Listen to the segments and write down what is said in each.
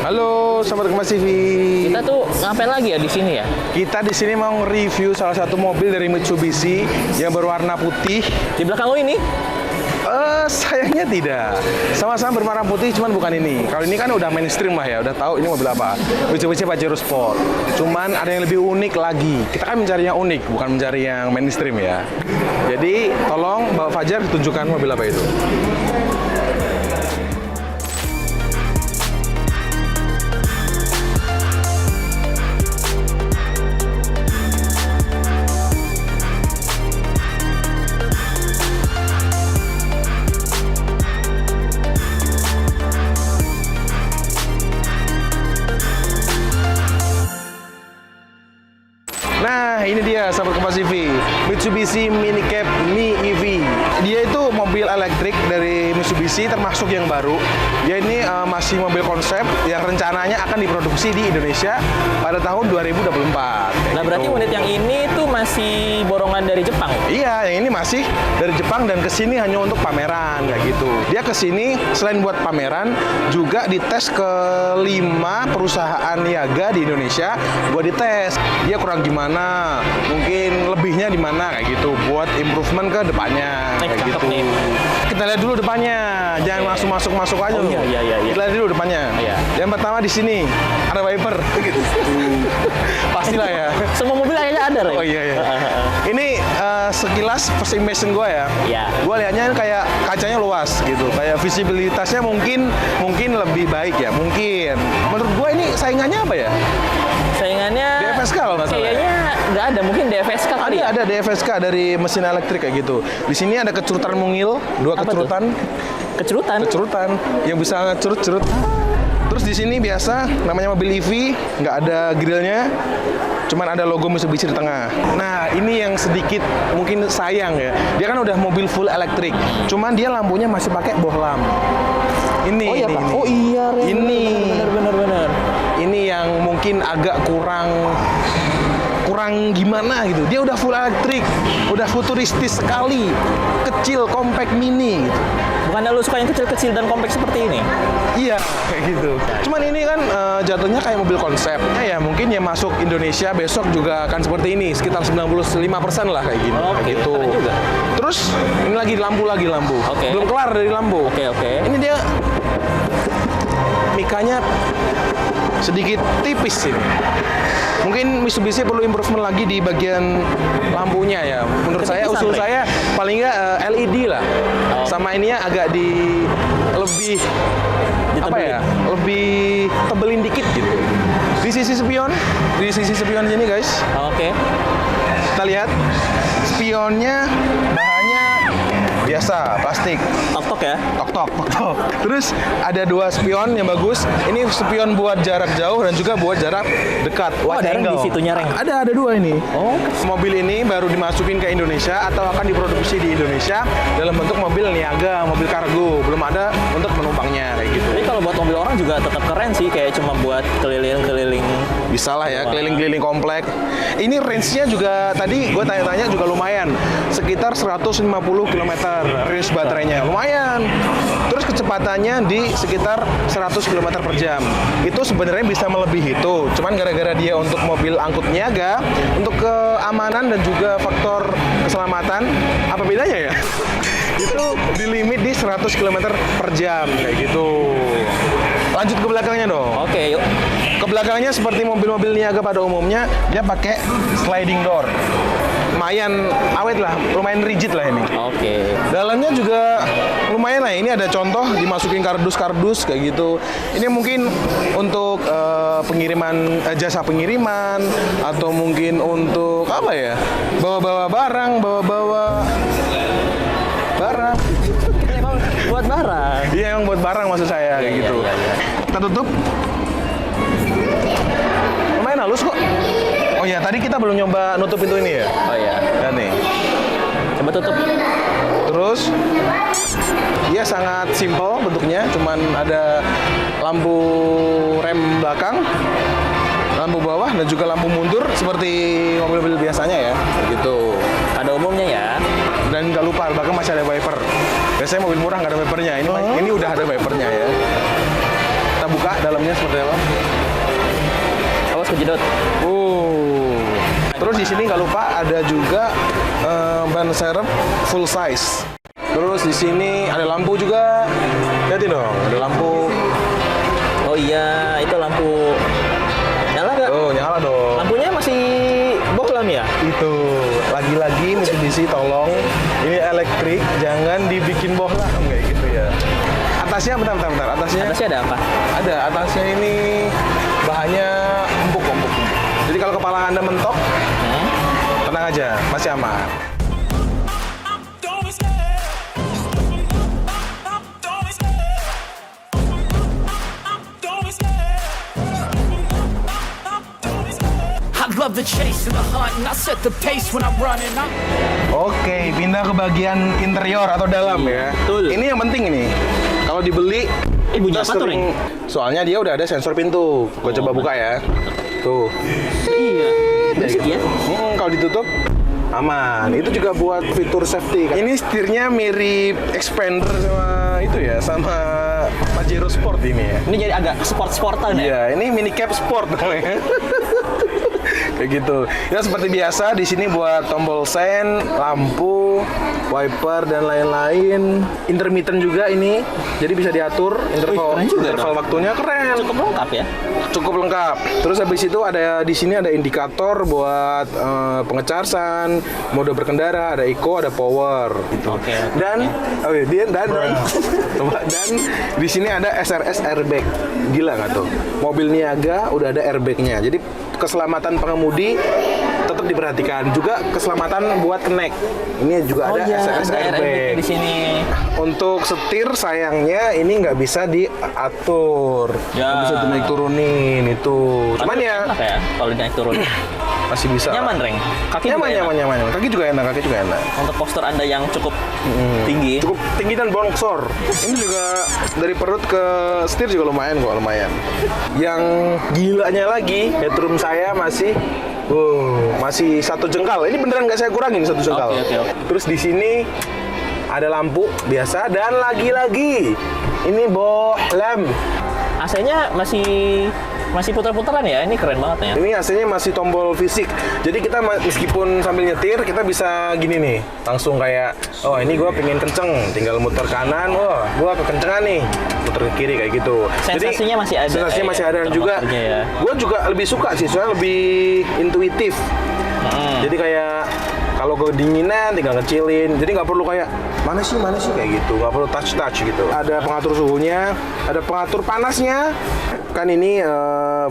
Halo, sahabat Kompas TV. Kita tuh ngapain lagi ya di sini ya? Kita di sini mau nge-review salah satu mobil dari Mitsubishi yang berwarna putih. Di belakang lo ini? Sayangnya tidak. Sama-sama berwarna putih, cuman bukan ini. Kalau ini kan udah mainstream lah ya, udah tahu ini mobil apa. Mitsubishi Pajero Sport. Cuman ada yang lebih unik lagi. Kita kan mencari yang unik, bukan mencari yang mainstream ya. Jadi, tolong Bapak Fajar tunjukkan mobil apa itu. Nah, ini dia sahabat Kompas TV, Mitsubishi Minicab Mi EV. Dia itu mobil elektrik dari Mitsubishi, termasuk yang baru. Dia ini masih mobil konsep yang rencananya akan diproduksi di Indonesia pada tahun 2024. Nah, berarti unit yang ini tuh masih borongan dari Jepang? Iya, yang ini masih dari Jepang dan kesini hanya untuk pameran kayak gitu. Dia kesini selain buat pameran, juga dites ke 5 perusahaan niaga di Indonesia buat dites. Dia kurang gimana, mungkin lebihnya di mana kayak gitu, buat improvement ke depannya kayak gitu. Nih. Kita lihat dulu depannya, jangan langsung masuk aja. Oh, iya. Kita lihat dulu depannya. Iya. Yang pertama di sini ada wiper. Gitu. Pastilah ya. Semua mobil kayaknya ada, Ren. Oh iya. Ini sekilas first impression gue ya. Iya. Gue lihatnya kayak kacanya luas gitu. Kayak visibilitasnya mungkin lebih baik ya. Mungkin. Menurut gue ini saingannya apa ya? Saingannya DFSK kalau nggak salah. kayaknya nggak ada, mungkin DFSK kali ya? Ada DFSK dari mesin elektrik kayak gitu. Di sini ada kecerutan mungil, 2 Apa kecerutan. Kecerutan yang bisa ngecurut-curut. Terus di sini biasa namanya mobil EV, nggak ada grillnya, cuman ada logo Mitsubishi di tengah. Nah, ini yang sedikit mungkin sayang ya. Dia kan udah mobil full elektrik, cuman dia lampunya masih pakai bohlam. Ini. Oh iya, Pak. Ini. Oh iya, Ren. Ini. Bener. Ini yang mungkin agak kurang gimana gitu. Dia udah full elektrik, udah futuristis sekali, kecil, compact, mini gitu. Bukannya lu suka yang kecil-kecil dan kompak seperti ini? Iya, kayak gitu. Cuman ini kan jatuhnya kayak mobil konsepnya ya, mungkin yang masuk Indonesia besok juga akan seperti ini, sekitar 95% lah kayak gini. Oke, kayak gitu. keren juga. Terus ini lagi lampu. Oke. Belum kelar dari lampu. Oke. Ini dia mikanya sedikit tipis ini. Mungkin Mitsubishi perlu improvement lagi di bagian lampunya ya. Menurut saya, usul saya paling nggak LED lah. Oh. Sama ininya agak lebih apa ya? Lebih tebelin dikit gitu. Di sisi spion sini guys. Oke. Kita lihat spionnya bahannya biasa, plastik. Tok ya? Tok. Terus ada 2 spion yang bagus. Ini spion buat jarak jauh dan juga buat jarak dekat. Oh, ada reng di situnya, reng? Ada 2 ini. Oh. Mobil ini baru dimasukin ke Indonesia atau akan diproduksi di Indonesia dalam bentuk mobil niaga, mobil kargo. Belum ada untuk penumpangnya kayak gitu. Jadi kalau buat mobil orang juga tetap keren sih, kayak cuma buat keliling-keliling. Bisa lah ya, keliling-keliling komplek. Ini range-nya juga tadi gue tanya-tanya juga lumayan. Sekitar 150 km range baterainya. Lumayan. Terus kecepatannya di sekitar 100 km per jam. Itu sebenarnya bisa melebihi itu. Cuman gara-gara dia untuk mobil angkut niaga, untuk keamanan dan juga faktor keselamatan, apa bedanya ya? Itu di limit di 100 km per jam kayak gitu. Lanjut ke belakangnya dong. Oke, yuk. Ke belakangnya seperti mobil-mobil niaga pada umumnya, dia pakai sliding door. Lumayan awet lah, lumayan rigid lah ini. Oke. Dalamnya juga lumayan lah. Ini ada contoh dimasukin kardus kayak gitu. Ini mungkin untuk pengiriman, jasa pengiriman, atau mungkin untuk apa ya? Bawa-bawa barang, Emang buat barang. Iya, emang buat barang maksud saya kayak gitu. Iya. Kita tutup. Lumayan halus kok. Oh ya, tadi kita belum nyoba nutup pintu ini ya. Oh iya. Dan nih. Coba tutup. Terus dia sangat simple bentuknya, cuman ada lampu rem belakang, lampu bawah dan juga lampu mundur seperti mobil-mobil biasanya ya, gitu. Pada umumnya ya. Dan nggak lupa, bahkan masih ada wiper. Biasanya mobil murah nggak ada wipernya. Ini udah ada wipernya ya. Kita Kita buka dalamnya seperti apa. Awas kejedot. Terus di sini nggak lupa ada juga ban serep full size. Terus di sini ada lampu juga. Lihatin dong, ada lampu. Oh iya, itu lampu nyala nggak? Oh, nyala dong. Lampunya masih bohlam ya? Itu lagi-lagi Mitsubishi tolong ini elektrik, jangan dibikin bohlam kayak gitu ya. Atasnya bentar. Atasnya Ada apa? ada. Atasnya ini bahannya empuk. Jadi kalau kepala Anda mentok, tenang aja, masih aman. I love the chase and the hunt, and I set the pace when I'm running. Oke, pindah ke bagian interior atau dalam ya. Betul. Ini yang penting ini. Kalau dibeli, bunyi kita apa tuh, Ring? soalnya dia udah ada sensor pintu. Gue coba buka ya. Tuh. Iya. Bersih ya? Kalau ditutup aman. Itu juga buat fitur safety. Ini setirnya mirip Expander sama itu ya, sama Pajero Sport ini ya. Ini jadi agak sport-sportan ya? Iya, ini mini cap sport namanya. Kayak gitu. Ya seperti biasa di sini buat tombol sen, lampu, wiper dan lain-lain. Intermittent juga ini. Jadi bisa diatur interval, keren juga interval dong. waktunya keren. Cukup lengkap ya? Cukup lengkap. Terus habis itu ada di sini ada indikator buat pengecasan, mode berkendara, ada eco, ada power gitu. Oke. Dan dan di sini ada SRS airbag. Gila nggak tuh? Mobil niaga udah ada airbagnya. Jadi keselamatan pengemudi tetap diperhatikan. Juga keselamatan buat kenek. Ini juga ada SRS airbag. Di sini. Untuk setir sayangnya ini nggak bisa diatur, Ya. nggak bisa dinaik turunin itu. Cuman ya Enak ya kalau dinaik turun. masih bisa. Nyaman, Reng. Kaki Nyaman, juga enak. nyaman. Kaki juga enak. Untuk postur Anda yang cukup tinggi. Cukup tinggi dan bongsor. Ini juga dari perut ke setir juga lumayan kok, lumayan. Yang gilanya lagi, headroom saya masih 1 jengkal. Ini beneran nggak saya kurangin 1 jengkal. Oke. Terus di sini ada lampu biasa dan lagi-lagi ini bohlam. AC-nya masih putar-putaran ya? Ini keren banget ya. Ini AC-nya masih tombol fisik. Jadi kita meskipun sambil nyetir kita bisa gini nih, langsung kayak oh ini gue pengen kenceng, tinggal muter kanan, gue kekencengan nih, muter ke kiri kayak gitu. Sensasinya masih ada. Sensasinya masih ada dan juga. Ya. Gue juga lebih suka sih, soalnya lebih intuitif. Jadi kayak kalau kedinginan tinggal kecilin, jadi nggak perlu kayak mana sih kayak gitu, nggak perlu touch gitu. Ada pengatur suhunya, ada pengatur panasnya. Kan ini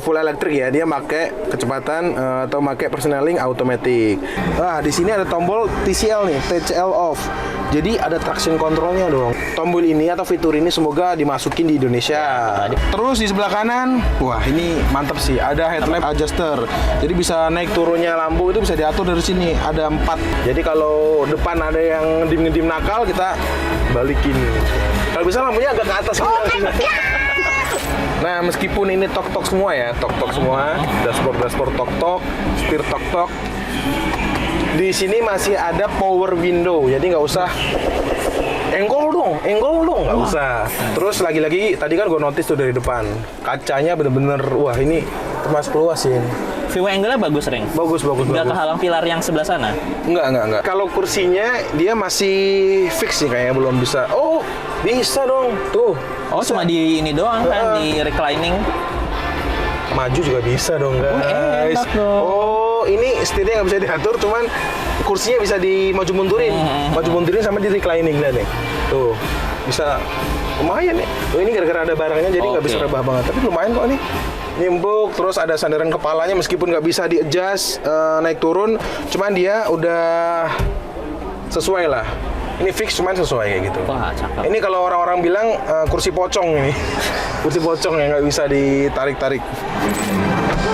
full elektrik ya, dia pakai kecepatan atau pakai persneling automatic. Nah di sini ada tombol TCL nih, TCL off. Jadi ada traction controlnya dong. Tombol ini atau fitur ini semoga dimasukin di Indonesia. Terus di sebelah kanan, wah ini mantap sih. Ada headlamp adjuster. Jadi bisa naik turunnya lampu itu bisa diatur dari sini. Ada 4. Jadi kalau depan ada yang ngedim nakal kita balikin. Kalau bisa lampunya agak ke atas. Nah meskipun ini tok semua ya, tok semua, dashboard tok, setir tok. Di sini masih ada power window, jadi nggak usah enggol dong, nggak usah. Terus lagi-lagi tadi kan gue notice tuh dari depan, kacanya bener-bener, wah ini termasuk luas sih. View angle-nya bagus, Reng. Bagus. Nggak kehalang pilar yang sebelah sana. Enggak. Kalau kursinya dia masih fix sih kayaknya, belum bisa. Oh, bisa dong. Tuh. Oh, bisa. cuma di ini doang kan, di reclining. Maju juga bisa dong, guys. enak dong. Oh, ini setirnya nggak bisa diatur, cuman kursinya bisa dimaju mundurin. Maju mundurin sama di reclining lah nih. Tuh, bisa lumayan nih. Oh, ini gara-gara ada barangnya jadi nggak bisa rebah banget. Tapi lumayan kok nih. Nimbuk, terus ada sandaran kepalanya meskipun nggak bisa di-adjust naik turun, cuman dia udah sesuai lah. Ini fix cuman sesuai kayak gitu. Wah, cakep. Ini kalau orang-orang bilang kursi pocong ini. Kursi pocong yang nggak bisa ditarik-tarik.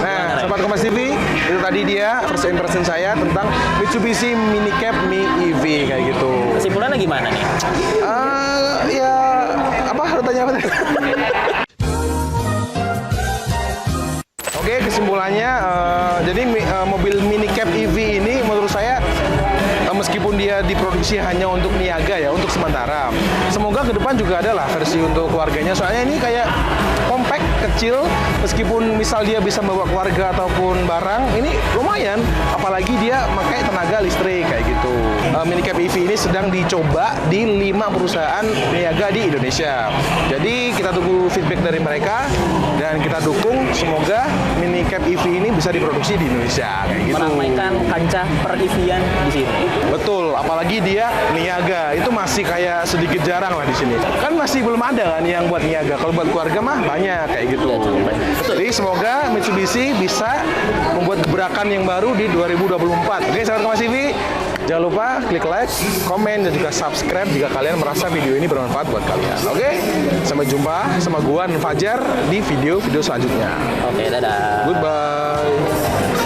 Nah, Sobat Kompas TV, itu tadi dia first impression saya tentang Mitsubishi Minicab Mi EV kayak gitu. Kesimpulannya gimana nih? Ya, apa? Harus tanya apa? Oke, kesimpulannya, jadi mobil Minicab EV ini menurut saya meskipun dia diproduksi hanya untuk niaga ya, untuk sementara. Semoga ke depan juga ada lah versi untuk keluarganya. Soalnya ini kayak compact, kecil, meskipun misal dia bisa membawa keluarga ataupun barang, ini lumayan. Apalagi dia pakai tenaga listrik kayak gitu. Minicab EV ini sedang dicoba di 5 perusahaan niaga di Indonesia. Jadi kita tunggu feedback dari mereka dan kita dukung semoga Minicab EV ini bisa diproduksi di Indonesia kayak gitu. Meramaikan kancah per-EV-an di sini. Betul, apalagi dia niaga, itu masih kayak sedikit jarang lah di sini. Kan masih belum ada kan yang buat niaga. Kalau buat keluarga mah banyak kayak gitu. Iya, cukup banyak. Betul. Jadi semoga Mitsubishi bisa membuat gebrakan yang baru di 2024. Oke, sahabat Kompas TV, jangan lupa klik like, komen, dan juga subscribe jika kalian merasa video ini bermanfaat buat kalian. Oke, sampai jumpa sama gua dan Fajar di video-video selanjutnya. Oke, dadah. Goodbye.